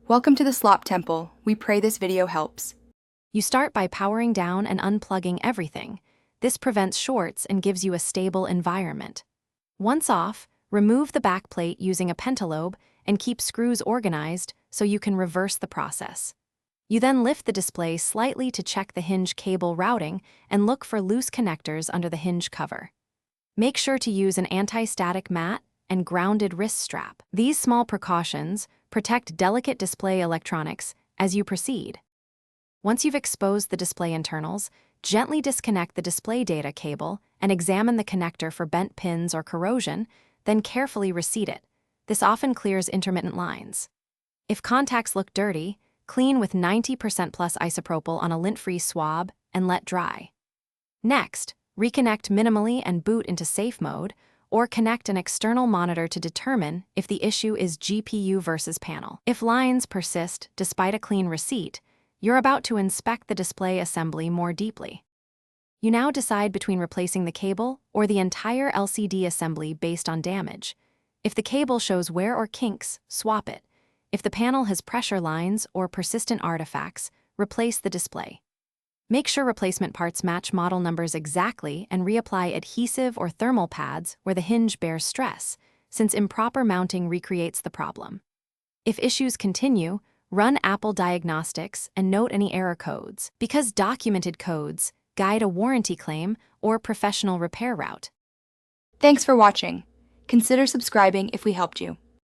Welcome to the Slop Temple. We pray this video helps. You start by powering down and unplugging everything. This prevents shorts and gives you a stable environment. Once off, remove the backplate using a pentalobe and keep screws organized so you can reverse the process. You then lift the display slightly to check the hinge cable routing and look for loose connectors under the hinge cover. Make sure to use an anti-static mat and grounded wrist strap. These small precautions protect delicate display electronics as you proceed. Once you've exposed the display internals, gently disconnect the display data cable and examine the connector for bent pins or corrosion, then carefully reseat it. This often clears intermittent lines. If contacts look dirty, clean with 90% plus isopropyl on a lint-free swab and let dry. Next, reconnect minimally and boot into safe mode, or connect an external monitor to determine if the issue is GPU versus panel. If lines persist despite a clean receipt, you're about to inspect the display assembly more deeply. You now decide between replacing the cable or the entire LCD assembly based on damage. If the cable shows wear or kinks, swap it. If the panel has pressure lines or persistent artifacts, replace the display. Make sure replacement parts match model numbers exactly and reapply adhesive or thermal pads where the hinge bears stress, since improper mounting recreates the problem. If issues continue, run Apple Diagnostics and note any error codes, because documented codes guide a warranty claim or professional repair route. Thanks for watching. Consider subscribing if we helped you.